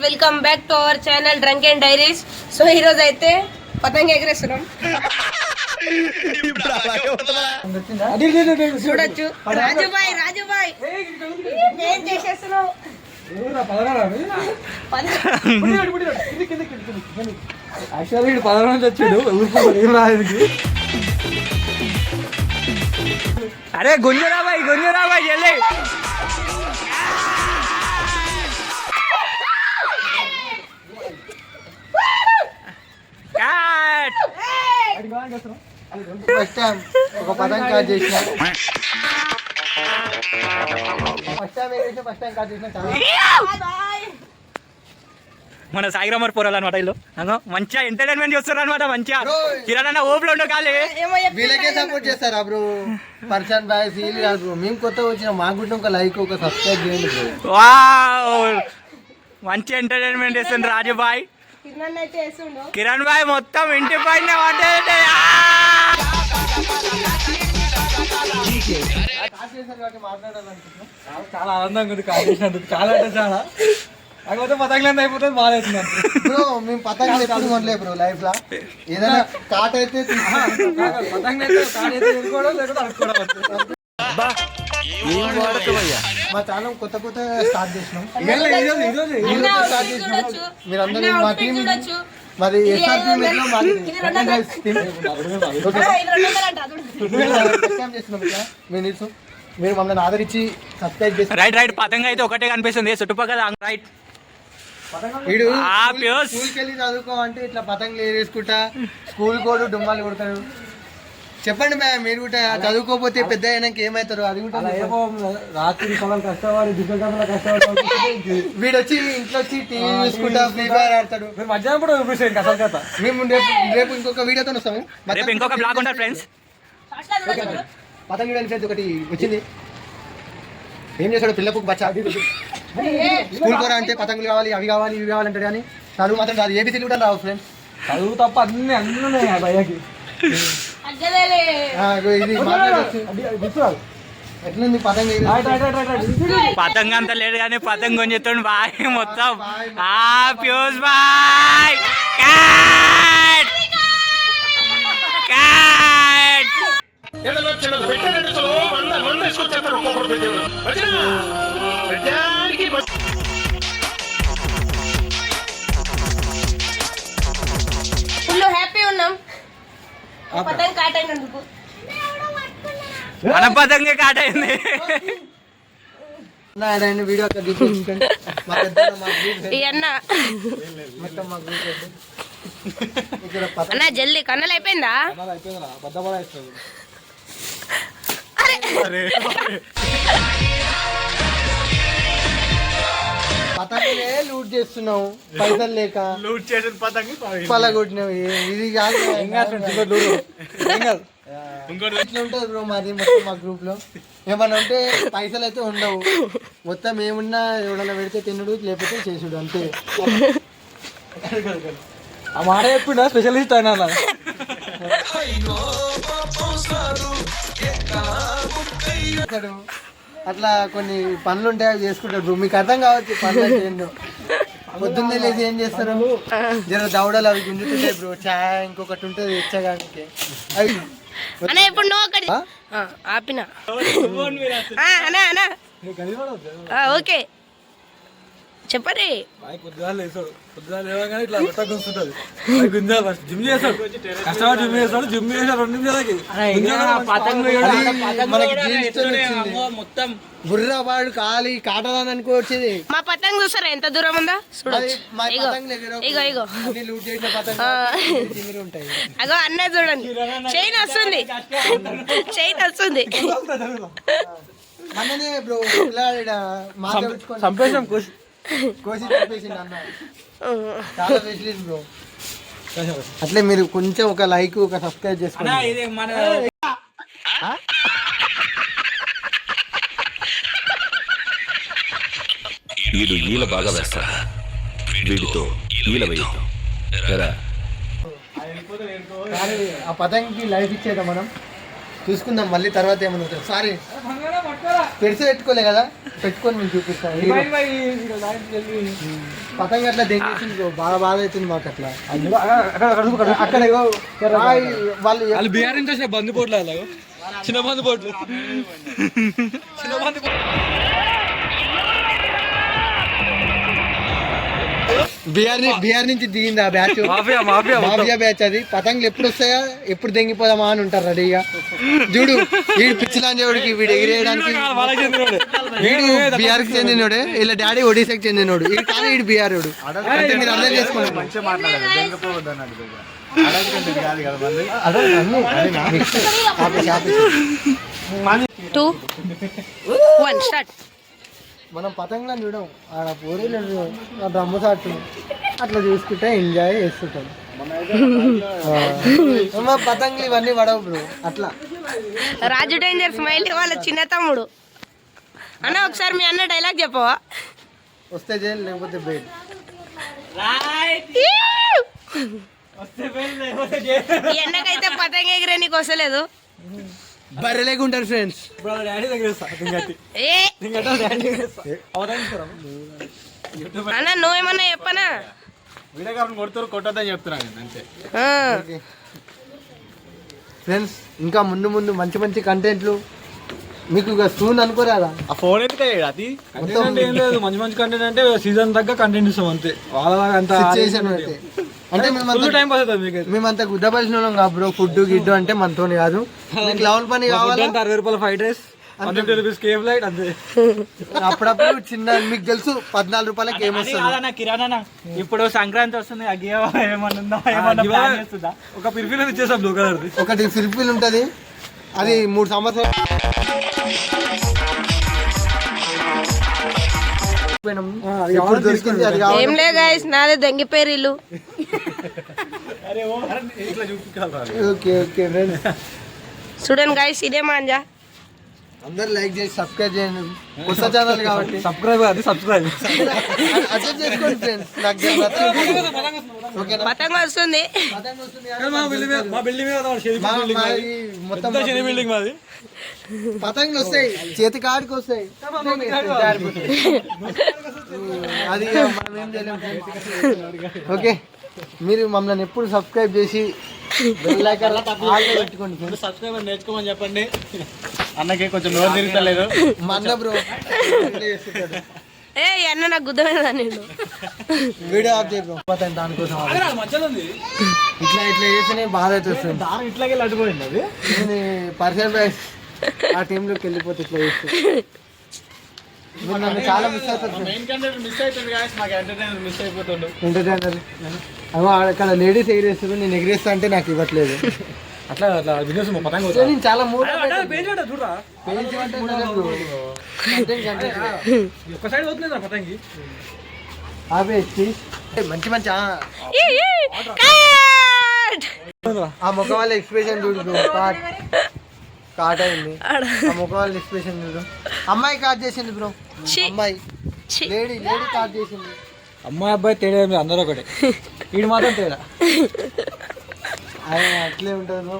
Welcome back to our channel drunk and diaries. So ఈ రోజు అయితే పతంగ ఎగరేస్తున్నాం. చూడొచ్చు రాజుబాయ్ ఏం చేసేస్తున్నావు? అరే గుంజరాబాయ్ చెల్లి ఫస్ట్ టైం ఒక పతంగ కాట్ చేసిన మన సాయిరామర్ పోరాలు అనమాట వీళ్ళు మంచిగా ఎంటర్టైన్మెంట్ చేస్తారు అనమాట. మంచిగా కిరాణా ఓపులు ఉండవు కాలే వీళ్ళకే సపోర్ట్ చేస్తారా బ్రో? పర్సన్ బాయ్ ఫీల్ కాదు బ్రో. మేము కొత్త వచ్చిన మాకు కూడా ఒక లైక్ ఒక సబ్స్క్రైబ్ చేయండి బ్రో. వావ్ మంచి ఎంటర్టైన్మెంట్ చేస్తుంది రాజుబాయ్. కిరణ్ బాయ్ మొత్తం ఇంటి పైన చాలా ఆనందంగా ఉంది. కాల్ చేసినందుకు చాలా అంటే చాలా కాకపోతే పతంగులు అయిపోతుంది బాగాలేదు బ్రో. మేము పతంగులు ఎప్పుడు కొనలే బ్రో లైఫ్ లా. ఏదైనా కాట్ అయితే మా ఛానల్ కొత్త స్టార్ట్ చేసినాం. మీరందరూ మా టీం మరి ఎస్ఆర్పీ మీరు మమ్మల్ని ఆదరించి సబ్స్క్రైబ్ చేసి రైట్ పతంగ అయితే ఒకటే కనిపిస్తుంది చుట్టుపక్కల. రైట్ వీడు స్కూల్కి వెళ్ళి చదువుకోమంటే ఇట్లా పతంగులు వేసుకుంటా స్కూల్ కూడా డుమ్మాలు కొడతాడు. చెప్పండి మ్యామ్, మీరు కూడా చదువుకోకపోతే పెద్ద అయినాక ఏమవుతారు? అది కూడా రాత్రి కష్టపడి కష్టపడి వీడు వచ్చి ఇంట్లో వచ్చి టీవీ చూసుకుంటా ఫ్రీ ఫైర్ ఆడతాడు. మీరు మధ్యాహ్నం కూడా చూపిస్తాను అసలు కథ. మేము రేపు ఇంకొక వీడియోతో వస్తాము. ఇంకొక బ్లాగ్ ఉంటారు ఫ్రెండ్స్. పతంగి ఫ్రెండ్స్ ఒకటి వచ్చింది. ఏం చేశాడు పిల్లకు బచ్చా స్కూల్ కూడా అంటే పతంగులు కావాలి అవి కావాలి ఇవి కావాలంటాడు. కానీ చదువు మాత్రం కాదు. ఏబీసీలు కూడా రావు ఫ్రెండ్స్. చదువు తప్ప అన్ని ఉన్నాయి భయ్యకి. ఇది ఎట్లుంది పతంగి? పతంగ అంత లేదు కానీ పతంగ కొంచెం బాయ్ మొత్తం ప్యూస్ బాయ్ ఫుల్ హ్యాపీ ఉన్నాం. పతంగ కాట్ అయినందుకు. మన పతంగ కాట్ అయింది. వీడియో అన్నా జల్దీ కన్నలు అయిపోయిందా? పతంగులే లూట్ చేస్తున్నావు పైసలు లేక. లూట్ చేసిన పతంగి పలగొట్టినావు. ఇది కాదు ఎట్లా ఉంటుంది బ్రో మాది మొత్తం మా గ్రూప్ లో. ఏమన్నా ఉంటే పైసలు అయితే ఉండవు. మొత్తం ఏమున్నా ఎవడన్నా పెడితే తినుడు లేకపోతే చేసుడు అంతే. ఆ మాట చెప్పిండా స్పెషలిస్ట్ అయినా అట్లా కొన్ని పనులు ఉంటాయి అవి చేసుకుంటారు బ్రో. మీకు అర్థం కావచ్చు పనులు అంటే ఏంటో. పొద్దున్నే లేచి ఏం చేస్తారు? జర దౌడలు అవి గుంజుతుంటాయి బ్రో. ఛాయ్ ఇంకొకటి ఉంటుంది ఇచ్చగానికి. అవి ఇప్పుడు నువ్వు ఒకటి ఆపినా ఓకే చెప్పండి. జిమ్ చేస్తాడు కష్టపడి జిమ్ చేసాడు 2 నిమిషాలకి మొత్తం బుర్రా వాడు కాలి కాటదాని అనుకోవచ్చేది. మా పతంగ చూసారా ఎంత దూరం ఉందా? అగో అన్న చూడండి చైన్ వస్తుంది. సంపేషం బ్రో. అట్లే మీరు కొంచెం ఒక లైక్ ఒక సబ్స్క్రైబ్ చేసుకోండి. వీడు ఈల బాగా వేస్తా. వీడితో ఈల వేయటం ఆ పతంగికి లైఫ్ ఇచ్చేదా మనం చూసుకుందాం. మళ్ళీ తర్వాత ఏమన్నా సారీ పెడిసి పెట్టుకోలే కదా, పెట్టుకొని మీకు చూపిస్తాను. పతంగ అట్లా దెంగేసి బాగా బాధ అవుతుంది మాకు అట్లా. అక్కడ వాళ్ళు బీహార్ నుంచి వచ్చిన బంధు పోట్లు అలా చిన్న బంధు పోట్లు బీహార్ నుంచి దిగింది ఆ బ్యాచ్, మాఫియా బ్యాచ్. అది పతంగులు ఎప్పుడు వస్తాయా, ఎప్పుడు దెంగిపోదామా అని ఉంటారు రెడీగా. చూడు వీడు పిచ్చిలాంజేవాడికి, వీడు ఎగిరేయడానికి. వీడు బీహార్ కి చెందినోడే, వీళ్ళ డాడీ ఒడిశాకి చెందినోడు. వీడు కానీ వీడు బీహార్ వాడు. అంటే మీరు అర్థం చేసుకోండి. 2, 1 స్టార్ట్. మనం పతంగులను చూడం, ఆడ పూరీలు డ్రమ్ము సాటు అట్లా చూసుకుంటే ఎంజాయ్ చేస్తుంటాం. పతంగులు ఇవన్నీ పడవు బ్రో. అట్లా రాజు డేంజర్ స్మైల్ వాళ్ళ చిన్న తమ్ముడు. అన్న ఒకసారి మీ అన్న డైలాగ్ చెప్పవా? వస్తే జైలు లేకపోతే బెయిల్. ఎండకైతే పతంగ ఎగిరే నీకు వస్తలేదు. బర్రెలేకుంటారు ఫ్రెండ్స్. అన్న నువ్వేమన్నా చెప్పనా? కొట్టద్దని చెప్తున్నాను అంతే. ఫ్రెండ్స్ ఇంకా ముందు ముందు మంచి మంచి కంటెంట్లు మీకు సూన్ అనుకోరాదా? ఆ ఫోన్ ఎందుకు అది ఏం లేదు, మంచి మంచి కంటెంట్ అంటే సీజన్ తగ్గ కంటెంట్ ఇస్తాం అంతే. వాళ్ళలాగా అంత అంటే మేమంత గుద్దపరిచిన వాళ్ళం కాదు బ్రో. ఫుడ్ గిడ్డు అంటే మనతోని కాదు. మీకు లెవెల్ పని కావాలి. 60 రూపాయల fried rice, 150 rupees cafe light అంతే. అప్పుడప్పుడు చిన్న మీకు తెలుసు 14 రూపాయలకి ఏం వస్తుంది. కిరాణా ఇప్పుడు సంక్రాంతి వస్తుంది, ఒక పిరిఫిల్ ఇచ్చేసాం బ్లూ కలర్. ఒకటి ఫిల్ఫిల్ ఉంటది, అది 3 సంవత్సరాలు ఏం లే గైస్, నాదే దెంగిపేరీలు. చూడండి గైస్, ఇదే మాంజా. అందరు లైక్ చేసి సబ్స్క్రైబ్ చేయండి. కొత్త ఛానల్ కాబట్టి సబ్స్క్రైబ్ అడ్జస్ట్ చేసుకోండి ఫ్రెండ్స్. నాకు పతంగ వస్తుంది. మొత్తం పతంగులు వస్తాయి, చేతి కాడికి వస్తాయి. అది మనం ఏం చేయలేము. ఓకే, మీరు మమ్మల్ని ఎప్పుడు సబ్స్క్రైబ్ చేసి పెట్టుకోండి. సబ్స్క్రైబర్ నేర్చుకోమని చెప్పండి. అన్నకి కొంచెం నోరు తిరుగుతలేదు మా అన్న బ్రో. ఏ అన్న నాకు గుద్దమైనదా? నేను వీడియో ఆఫ్ చేయను దానికోసం. ఇట్లా ఇట్లా చేస్తేనే బాధ అవుతుంది. ఇట్లాగే అడ్డుపోయింది అది. నేను పర్సనల్ ప్రైస్ ఆ టీంలోకి వెళ్ళిపోతే ఇట్లా చేస్తే నన్ను చాలా మిస్ అవుతుంది. ఎంటర్టైనర్ అక్కడ లేడీస్ ఎగిరేస్తారు, నేను ఎగిరేస్తా అంటే నాకు ఇవ్వట్లేదు. అట్లా బిజినెస్ నేను చాలా మూడు ఒక్క సైడ్ అవుతుంది పతంగి. ఆపేసి మంచి మంచి ఆ ముఖం వాళ్ళ ఎక్స్ప్రెషన్ చూడు. కాట్ అయింది ఆ ముఖం వాళ్ళ ఎక్స్ప్రెషన్ చూడు. అమ్మాయి కాట్ చేసింది బ్రో. అమ్మాయి లేడీ కాట్ చేసింది. అమ్మాయి అబ్బాయి తేడా అందరూ ఒకటే, వీడు మాత్రం తేడా. అట్లే ఉంటుంది బ్రో.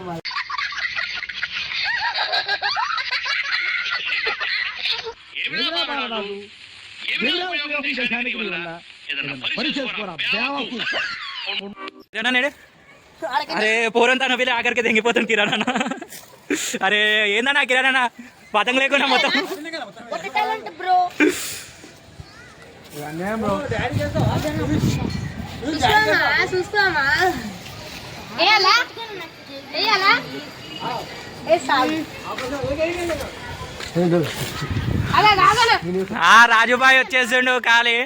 అరే పోరంతా నవ్విలే ఆఖరికి తెంగిపోతుంది కిరాణా. అరే ఏందన్నా కిరాణా పతంగ లేకుండా మొత్తం చూసుకోమా. రాజుబాయ్ వచ్చేసిండు ఖాళీ.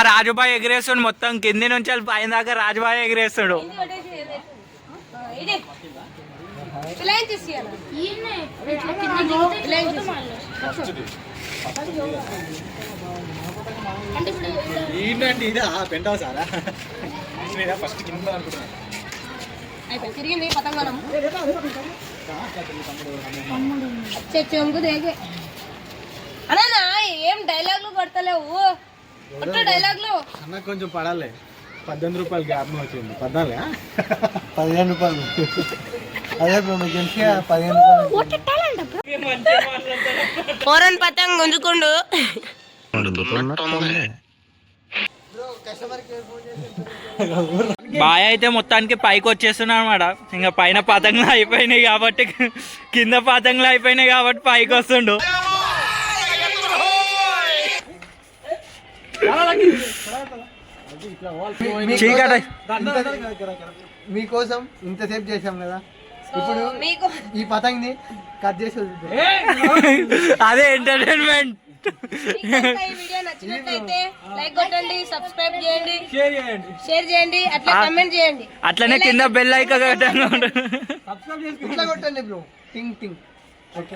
రాజుబాయ్ ఎగిరేస్తుండు మొత్తం కింది నుంచి పైన దాకా. రాజుబాయ్ ఎగిరేస్తాడు. ఫస్ట్ కింద తిరిగింది పతంగం. అన్నా ఏం డైలాగులు కొడతలేవు. డైలాగ్ లో అన్న కొంచెం పడాలి. 18 రూపాయలు గ్యాప్ వచ్చింది. 14 15 రూపాయలు. అదే బ్రో మీకు తెలిసి 15 రూపాయలు. పోరన్ పతంగ్ గుంజుకుండు. బాయ్ అయితే మొత్తానికి పైకి వచ్చేస్తున్నాడు అన్నమాట. ఇంకా పైన పతంగులు అయిపోయినాయి కాబట్టి, కింద పతంగులు అయిపోయినాయి కాబట్టి పైకి వస్తుండు. చీకటి మీకోసం ఇంతసేపు చేసాం కదా, ఇప్పుడు మీకు ఈ పతంగిని కట్ చేసి వదులుతాం. అదే ఎంటర్టైన్మెంట్. ఈ వీడియో నచ్చినట్లయితే లైక్ కొట్టండి, సబ్స్క్రైబ్ చేయండి, షేర్ చేయండి. షేర్ చేయండి, అట్లా కమెంట్ చేయండి. అట్లనే కింద బెల్ ఐకాన్ ఇట్లా కొట్టండి బ్రో, టింగ్ టింగ్. ఓకే.